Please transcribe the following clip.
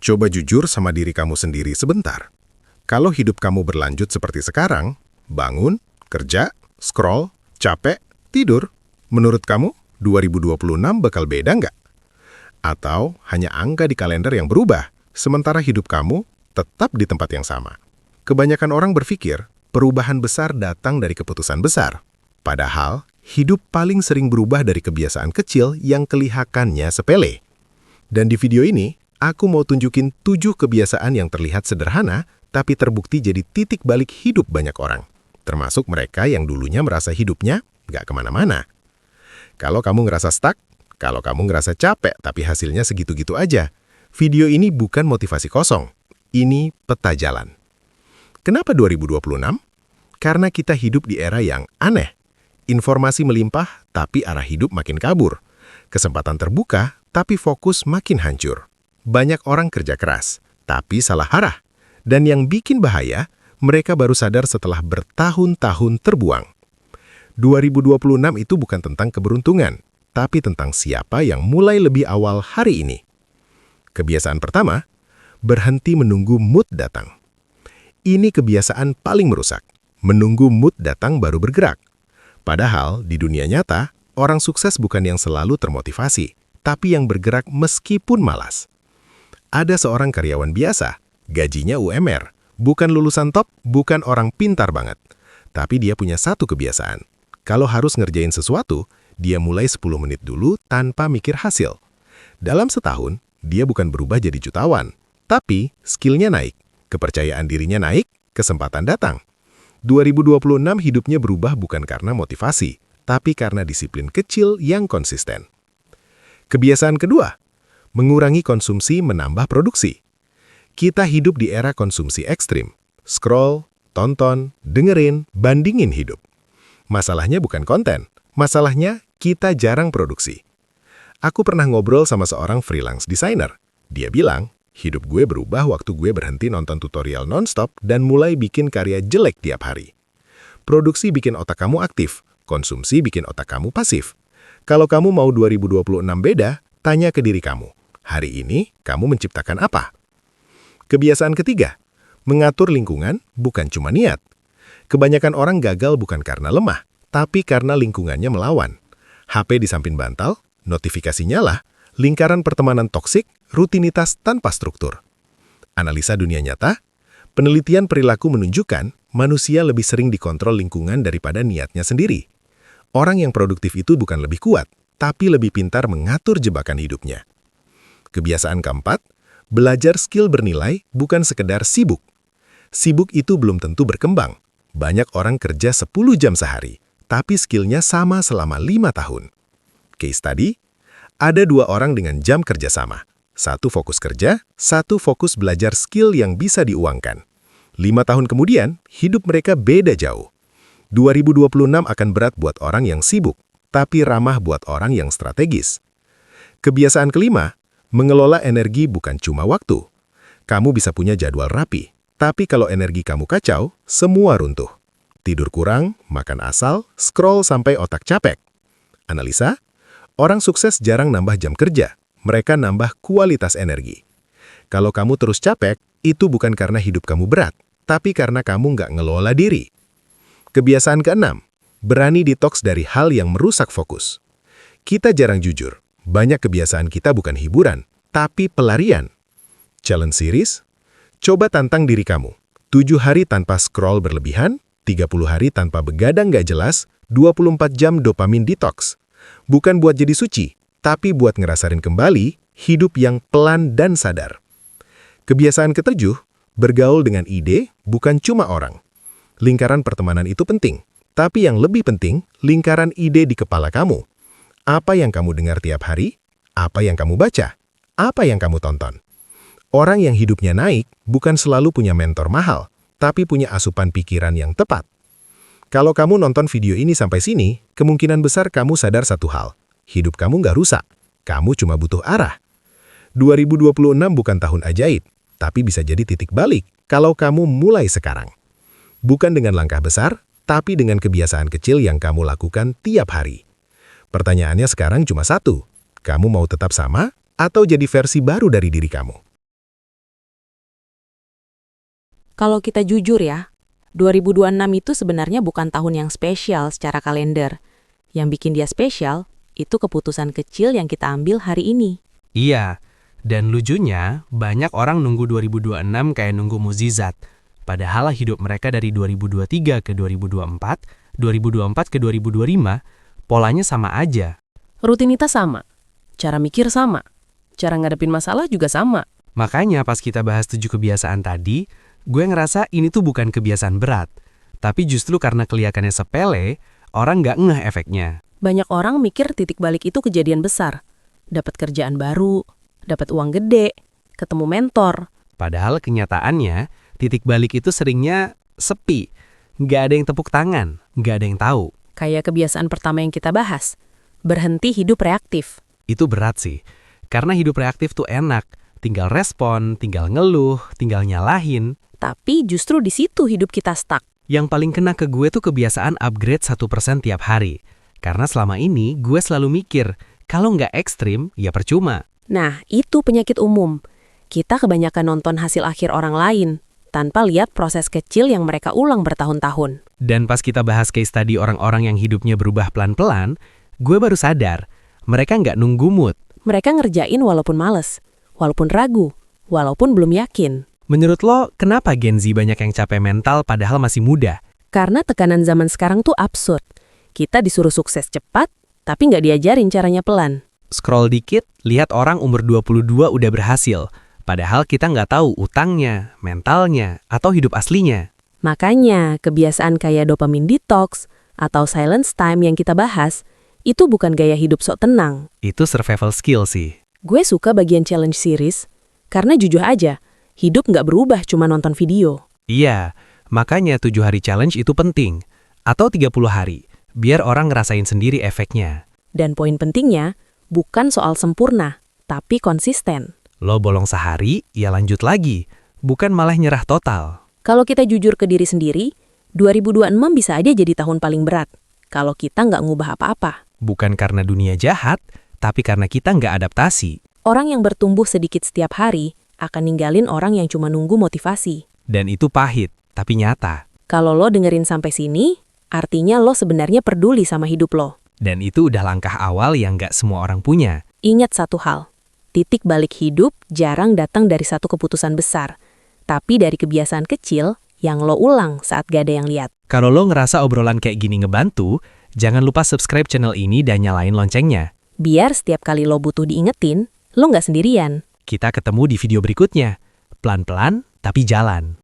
Coba jujur sama diri kamu sendiri sebentar. Kalau hidup kamu berlanjut seperti sekarang, bangun, kerja, scroll, capek, tidur, menurut kamu 2026 bakal beda nggak? Atau hanya angka di kalender yang berubah, sementara hidup kamu tetap di tempat yang sama? Kebanyakan orang berpikir perubahan besar datang dari keputusan besar. Padahal, hidup paling sering berubah dari kebiasaan kecil yang kelihatannya sepele. Dan di video ini, aku mau tunjukin 7 kebiasaan yang terlihat sederhana, tapi terbukti jadi titik balik hidup banyak orang. Termasuk mereka yang dulunya merasa hidupnya nggak kemana-mana. Kalau kamu ngerasa stuck, kalau kamu ngerasa capek tapi hasilnya segitu-gitu aja, video ini bukan motivasi kosong. Ini peta jalan. Kenapa 2026? Karena kita hidup di era yang aneh. Informasi melimpah, tapi arah hidup makin kabur. Kesempatan terbuka, tapi fokus makin hancur. Banyak orang kerja keras, tapi salah arah. Dan yang bikin bahaya, mereka baru sadar setelah bertahun-tahun terbuang. 2026 itu bukan tentang keberuntungan, tapi tentang siapa yang mulai lebih awal hari ini. Kebiasaan pertama, berhenti menunggu mood datang. Ini kebiasaan paling merusak. Menunggu mood datang baru bergerak. Padahal di dunia nyata, orang sukses bukan yang selalu termotivasi, tapi yang bergerak meskipun malas. Ada seorang karyawan biasa, gajinya UMR, bukan lulusan top, bukan orang pintar banget. Tapi dia punya satu kebiasaan. Kalau harus ngerjain sesuatu, dia mulai 10 menit dulu tanpa mikir hasil. Dalam setahun, dia bukan berubah jadi jutawan, tapi skillnya naik, kepercayaan dirinya naik, kesempatan datang. 2026 hidupnya berubah bukan karena motivasi, tapi karena disiplin kecil yang konsisten. Kebiasaan kedua, mengurangi konsumsi menambah produksi. Kita hidup di era konsumsi ekstrim. Scroll, tonton, dengerin, bandingin hidup. Masalahnya bukan konten, masalahnya kita jarang produksi. Aku pernah ngobrol sama seorang freelance designer. Dia bilang, hidup gue berubah waktu gue berhenti nonton tutorial nonstop dan mulai bikin karya jelek tiap hari. Produksi bikin otak kamu aktif, konsumsi bikin otak kamu pasif. Kalau kamu mau 2026 beda, tanya ke diri kamu. Hari ini, kamu menciptakan apa? Kebiasaan ketiga, mengatur lingkungan bukan cuma niat. Kebanyakan orang gagal bukan karena lemah, tapi karena lingkungannya melawan. HP di samping bantal, notifikasi nyala, lingkaran pertemanan toksik, rutinitas tanpa struktur. Analisa dunia nyata, penelitian perilaku menunjukkan manusia lebih sering dikontrol lingkungan daripada niatnya sendiri. Orang yang produktif itu bukan lebih kuat, tapi lebih pintar mengatur jebakan hidupnya. Kebiasaan keempat, belajar skill bernilai bukan sekedar sibuk. Sibuk itu belum tentu berkembang. Banyak orang kerja 10 jam sehari, tapi skillnya sama selama 5 tahun. Case study, ada 2 orang dengan jam kerja sama. Satu fokus kerja, satu fokus belajar skill yang bisa diuangkan. 5 tahun kemudian, hidup mereka beda jauh. 2026 akan berat buat orang yang sibuk, tapi ramah buat orang yang strategis. Kebiasaan kelima, mengelola energi bukan cuma waktu. Kamu bisa punya jadwal rapi, tapi kalau energi kamu kacau, semua runtuh. Tidur kurang, makan asal, scroll sampai otak capek. Analisa, orang sukses jarang nambah jam kerja, mereka nambah kualitas energi. Kalau kamu terus capek, itu bukan karena hidup kamu berat, tapi karena kamu nggak ngelola diri. Kebiasaan keenam, berani detoks dari hal yang merusak fokus. Kita jarang jujur. Banyak kebiasaan kita bukan hiburan, tapi pelarian. Challenge series, coba tantang diri kamu. 7 hari tanpa scroll berlebihan, 30 hari tanpa begadang nggak jelas, 24 jam dopamin detox. Bukan buat jadi suci, tapi buat ngerasain kembali hidup yang pelan dan sadar. Kebiasaan ketujuh, bergaul dengan ide bukan cuma orang. Lingkaran pertemanan itu penting, tapi yang lebih penting, lingkaran ide di kepala kamu. Apa yang kamu dengar tiap hari? Apa yang kamu baca? Apa yang kamu tonton? Orang yang hidupnya naik bukan selalu punya mentor mahal, tapi punya asupan pikiran yang tepat. Kalau kamu nonton video ini sampai sini, kemungkinan besar kamu sadar satu hal. Hidup kamu nggak rusak, kamu cuma butuh arah. 2026 bukan tahun ajaib, tapi bisa jadi titik balik kalau kamu mulai sekarang. Bukan dengan langkah besar, tapi dengan kebiasaan kecil yang kamu lakukan tiap hari. Pertanyaannya sekarang cuma satu, kamu mau tetap sama atau jadi versi baru dari diri kamu? Kalau kita jujur ya, 2026 itu sebenarnya bukan tahun yang spesial secara kalender. Yang bikin dia spesial, itu keputusan kecil yang kita ambil hari ini. Iya, dan lucunya banyak orang nunggu 2026 kayak nunggu mukjizat. Padahal hidup mereka dari 2023 ke 2024, 2024 ke 2025, polanya sama aja. Rutinitas sama, cara mikir sama, cara ngadepin masalah juga sama. Makanya pas kita bahas 7 kebiasaan tadi, gue ngerasa ini tuh bukan kebiasaan berat. Tapi justru karena kelihatannya sepele, orang nggak ngeh efeknya. Banyak orang mikir titik balik itu kejadian besar. Dapat kerjaan baru, dapat uang gede, ketemu mentor. Padahal kenyataannya, titik balik itu seringnya sepi. Nggak ada yang tepuk tangan, nggak ada yang tahu. Kayak kebiasaan pertama yang kita bahas, berhenti hidup reaktif. Itu berat sih, karena hidup reaktif tuh enak. Tinggal respon, tinggal ngeluh, tinggal nyalahin. Tapi justru di situ hidup kita stuck. Yang paling kena ke gue tuh kebiasaan upgrade 1% tiap hari. Karena selama ini gue selalu mikir, kalau nggak ekstrim, ya percuma. Nah, itu penyakit umum. Kita kebanyakan nonton hasil akhir orang lain, tanpa lihat proses kecil yang mereka ulang bertahun-tahun. Dan pas kita bahas case study orang-orang yang hidupnya berubah pelan-pelan, gue baru sadar, mereka nggak nunggu mood. Mereka ngerjain walaupun males, walaupun ragu, walaupun belum yakin. Menurut lo, kenapa Gen Z banyak yang capek mental padahal masih muda? Karena tekanan zaman sekarang tuh absurd. Kita disuruh sukses cepat, tapi nggak diajarin caranya pelan. Scroll dikit, lihat orang umur 22 udah berhasil. Padahal kita nggak tahu utangnya, mentalnya, atau hidup aslinya. Makanya, kebiasaan kayak dopamine detox atau silence time yang kita bahas, itu bukan gaya hidup sok tenang. Itu survival skill sih. Gue suka bagian challenge series, karena jujur aja, hidup nggak berubah cuma nonton video. Iya, makanya 7 hari challenge itu penting. Atau 30 hari, biar orang ngerasain sendiri efeknya. Dan poin pentingnya, bukan soal sempurna, tapi konsisten. Lo bolong sehari, ya lanjut lagi. Bukan malah nyerah total. Kalau kita jujur ke diri sendiri, 2026 bisa aja jadi tahun paling berat. Kalau kita nggak ngubah apa-apa. Bukan karena dunia jahat, tapi karena kita nggak adaptasi. Orang yang bertumbuh sedikit setiap hari akan ninggalin orang yang cuma nunggu motivasi. Dan itu pahit, tapi nyata. Kalau lo dengerin sampai sini, artinya lo sebenarnya peduli sama hidup lo. Dan itu udah langkah awal yang nggak semua orang punya. Ingat satu hal, titik balik hidup jarang datang dari satu keputusan besar, tapi dari kebiasaan kecil yang lo ulang saat gak ada yang lihat. Kalau lo ngerasa obrolan kayak gini ngebantu, jangan lupa subscribe channel ini dan nyalain loncengnya. Biar setiap kali lo butuh diingetin, lo nggak sendirian. Kita ketemu di video berikutnya. Pelan-pelan, tapi jalan.